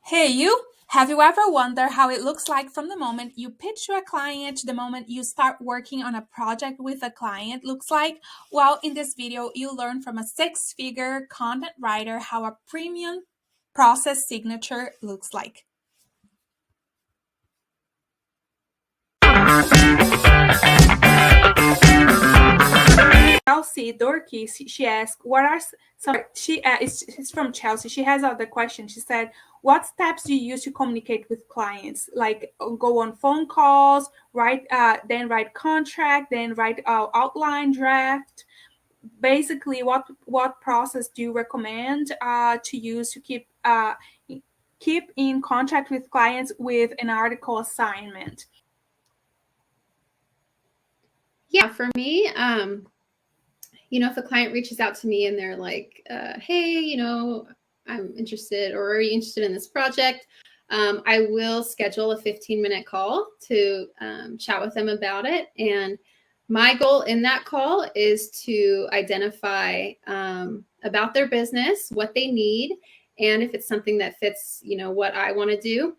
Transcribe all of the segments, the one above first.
Hey, you! Have you ever wondered how it looks like from the moment you pitch to a client to the moment you start working on a project with a client looks like? Well, in this video, you'll learn from a six-figure content writer how a premium process signature looks like. Chelsea Dorkey, she asked, "What are some?" She's from Chelsea. She has other questions. She said, "What steps do you use to communicate with clients? Like go on phone calls, then write contract, then write outline draft. Basically, what process do you recommend to use to keep in contact with clients with an article assignment?" Yeah, for me, if a client reaches out to me and they're like, hey, I'm interested, or are you interested in this project? I will schedule a 15-minute call to chat with them about it. And my goal in that call is to identify about their business, what they need, and if it's something that fits, what I want to do.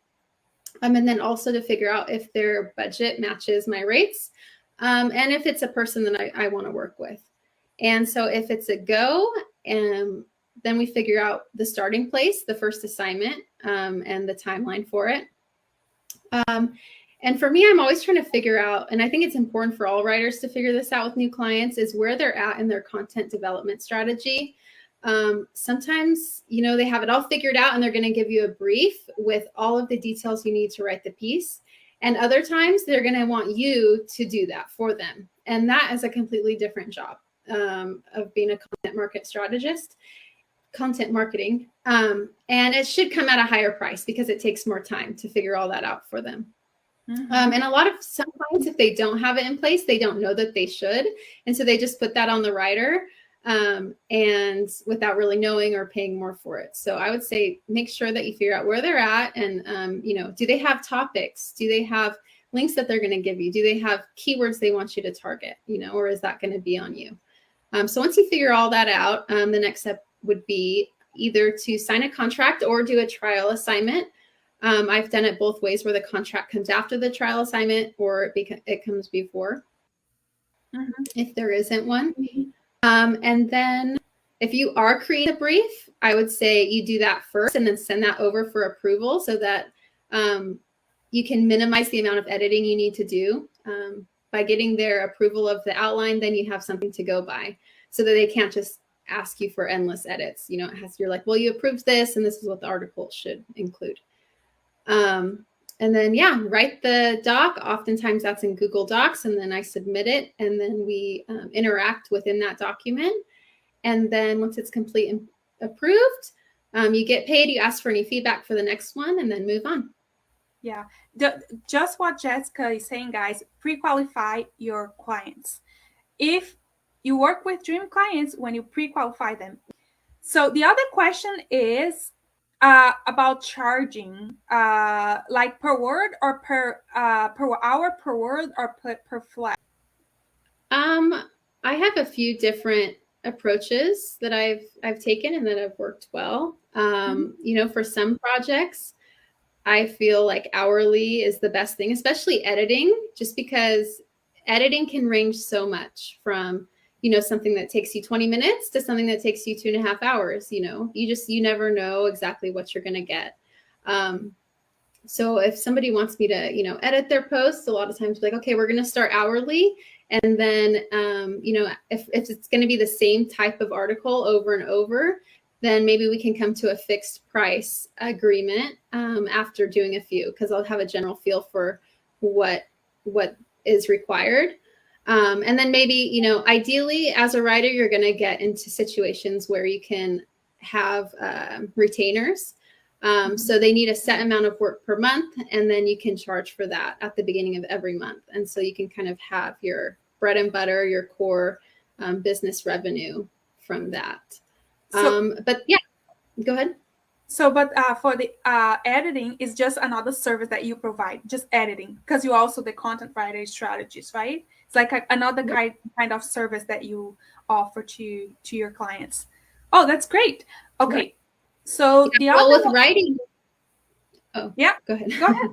And then also to figure out if their budget matches my rates, and if it's a person that I want to work with. And so if it's a go, then we figure out the starting place, the first assignment, and the timeline for it. And for me, I'm always trying to figure out, and I think it's important for all writers to figure this out with new clients, is where they're at in their content development strategy. Sometimes, they have it all figured out and they're going to give you a brief with all of the details you need to write the piece. And other times they're going to want you to do that for them. And that is a completely different job of being a content marketing. And it should come at a higher price because it takes more time to figure all that out for them. Mm-hmm. And some clients, if they don't have it in place, they don't know that they should. And so they just put that on the writer and without really knowing or paying more for it. So I would say make sure that you figure out where they're at and, do they have topics? Do they have links that they're going to give you? Do they have keywords they want you to target, or is that going to be on you? So once you figure all that out, the next step would be either to sign a contract or do a trial assignment. I've done it both ways where the contract comes after the trial assignment or it comes before, if there isn't one. And then if you are creating a brief, I would say you do that first and then send that over for approval so that you can minimize the amount of editing you need to do. By getting their approval of the outline, then you have something to go by so that they can't just ask you for endless edits. You're like, well, you approved this and this is what the article should include. And then, write the doc. Oftentimes that's in Google Docs, and then I submit it, and then we interact within that document. And then once it's complete and approved, you get paid, you ask for any feedback for the next one, and then move on. Yeah, just what Jessica is saying, guys, pre-qualify your clients. If you work with dream clients, when you pre-qualify them. So the other question is about charging, like per word or per hour, per word or per flag. I have a few different approaches that I've taken and that have worked well. For some projects, I feel like hourly is the best thing, especially editing, just because editing can range so much from, something that takes you 20 minutes to something that takes you 2.5 hours. You never know exactly what you're going to get. So if somebody wants me to, edit their posts, a lot of times like, okay, we're going to start hourly. And then, if it's going to be the same type of article over and over, then maybe we can come to a fixed price agreement after doing a few, because I'll have a general feel for what is required. And then maybe, ideally as a writer, you're going to get into situations where you can have retainers. So they need a set amount of work per month, and then you can charge for that at the beginning of every month. And so you can kind of have your bread and butter, your core business revenue from that. But yeah, go ahead. So, but for the editing is just another service that you provide, just editing, because you're also the content writer strategist, right? It's like another kind of service that you offer to your clients. Oh, that's great. Okay. Right. So the other with writing, Oh, Yeah, go ahead. go ahead.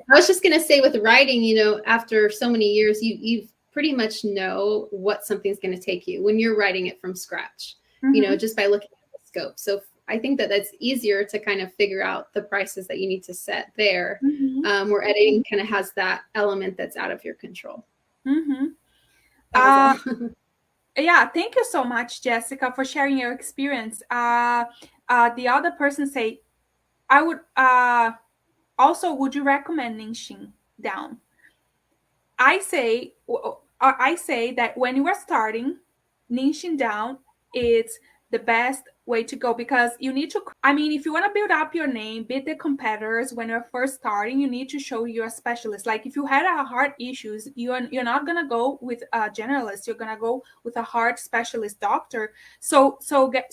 I was just going to say with writing, you know, after so many years, you pretty much know what something's going to take you when you're writing it from scratch, you know, just by looking at the scope. So I think that that's easier to kind of figure out the prices that you need to set there, where editing kind of has that element that's out of your control. Yeah, thank you so much, Jessica, for sharing your experience. The other person say, I would also, would you recommend niching down? I say that when you are starting, niching down is the best way to go, because you need to, I mean, if you want to build up your name, beat the competitors when you're first starting, you need to show you're a specialist. Like if you had a heart issues, you're not gonna go with a generalist, you're gonna go with a heart specialist doctor. So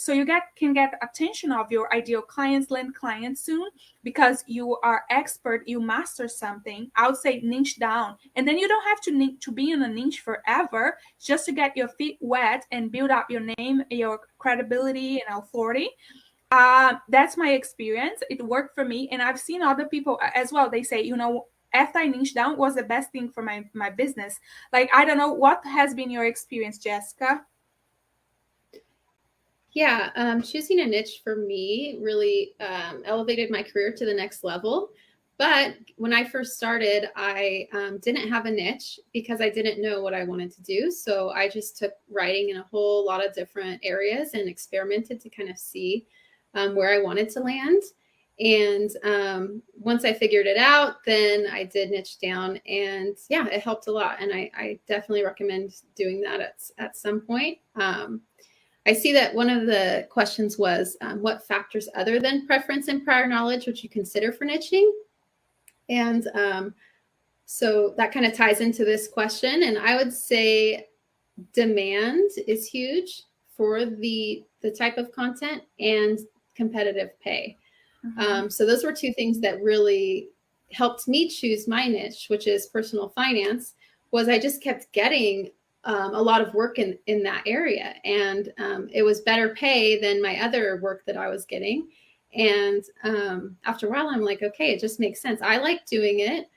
you can get attention of your ideal clients, land clients soon, because you are expert, you master something. I would say niche down, and then you don't have to be in a niche forever, just to get your feet wet and build up your name, your credibility and authority. That's my experience. It worked for me, and I've seen other people as well. They say, you know, after I niche down was the best thing for my business. Like, I don't know, what has been your experience, Jessica? Yeah, choosing a niche for me really elevated my career to the next level. But when I first started, I didn't have a niche because I didn't know what I wanted to do. So I just took writing in a whole lot of different areas and experimented to kind of see where I wanted to land. And once I figured it out, then I did niche down, and yeah, it helped a lot. And I definitely recommend doing that at some point. I see that one of the questions was what factors other than preference and prior knowledge would you consider for niching? And so that kind of ties into this question. And I would say demand is huge for the type of content, and competitive pay. So those were two things that really helped me choose my niche, which is personal finance. Was I just kept getting a lot of work in that area, and it was better pay than my other work that I was getting. And after a while, I'm like, okay, it just makes sense. I like doing it.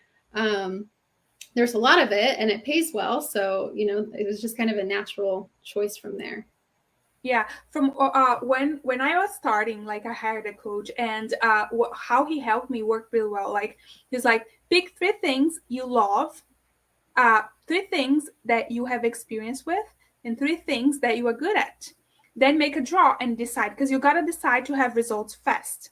There's a lot of it, and it pays well. So, you know, it was just kind of a natural choice from there. Yeah, from when I was starting, like I hired a coach, and how he helped me work really well. Like he's like, pick three things you love, three things that you have experience with, and three things that you are good at. Then make a draw and decide, because you gotta decide to have results fast.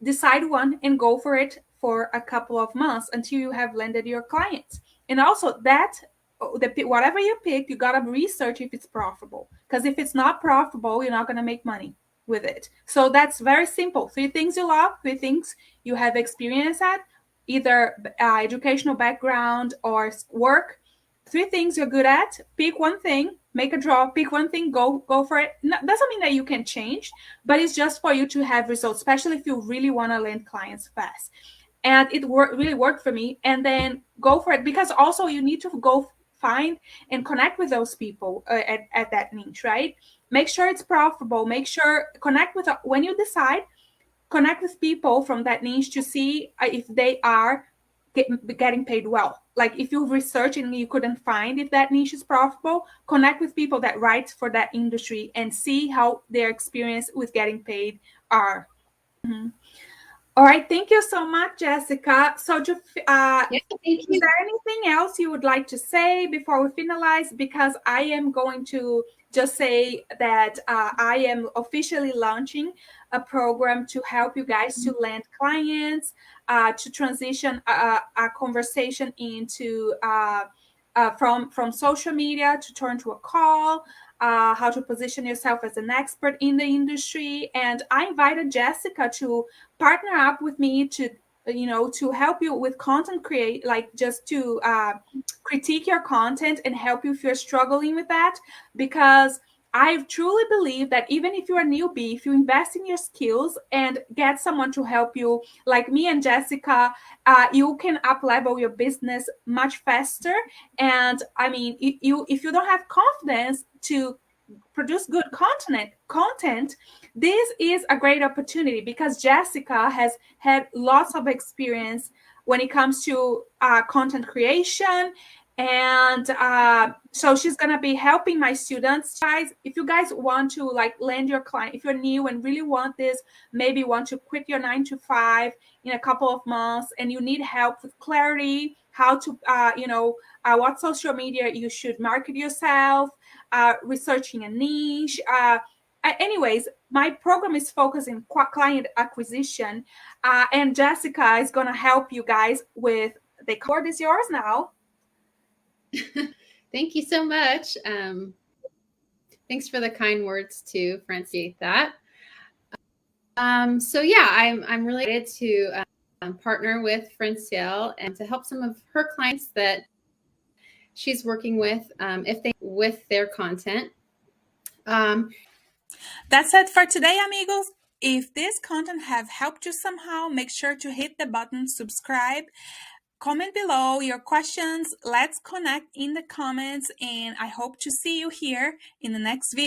Decide one and go for it for a couple of months until you have landed your clients. And also that whatever you pick, you gotta research if it's profitable. Because if it's not profitable, you're not gonna make money with it. So that's very simple. Three things you love, three things you have experience at, either educational background or work. Three things you're good at. Pick one thing, make a draw, pick one thing, go for it. No, doesn't mean that you can change, but it's just for you to have results, especially if you really want to land clients fast. And it really worked for me. And then go for it, because also you need to go find and connect with those people at that niche, right? Make sure it's profitable. Make sure connect with when you decide, connect with people from that niche to see if they are getting paid well. Like if you research and you couldn't find if that niche is profitable, connect with people that write for that industry and see how their experience with getting paid are. All right, thank you so much, Jessica. So, is there anything else you would like to say before we finalize? Because I am going to just say that I am officially launching a program to help you guys to land clients, to transition a conversation into from social media to turn to a call. How to position yourself as an expert in the industry. And I invited Jessica to partner up with me to, you know, to help you with content create, like just to critique your content and help you if you're struggling with that. Because I truly believe that even if you're a newbie, if you invest in your skills and get someone to help you, like me and Jessica, you can up level your business much faster. And I mean, if you don't have confidence to produce good content, this is a great opportunity because Jessica has had lots of experience when it comes to content creation. And so she's going to be helping my students. Guys, if you guys want to like land your client, if you're new and really want this, maybe want to quit your 9 to 5 in a couple of months, and you need help with clarity, how to, what social media you should market yourself, researching a niche. Anyways, my program is focused in client acquisition, and Jessica is going to help you guys with the word is yours now. Thank you so much. Thanks for the kind words too, Francine. That. So yeah, I'm really excited to partner with Francine and to help some of her clients that she's working with with their content. That's it for today, amigos. If this content have helped you somehow, make sure to hit the button subscribe. Comment below your questions. Let's connect in the comments, and I hope to see you here in the next video.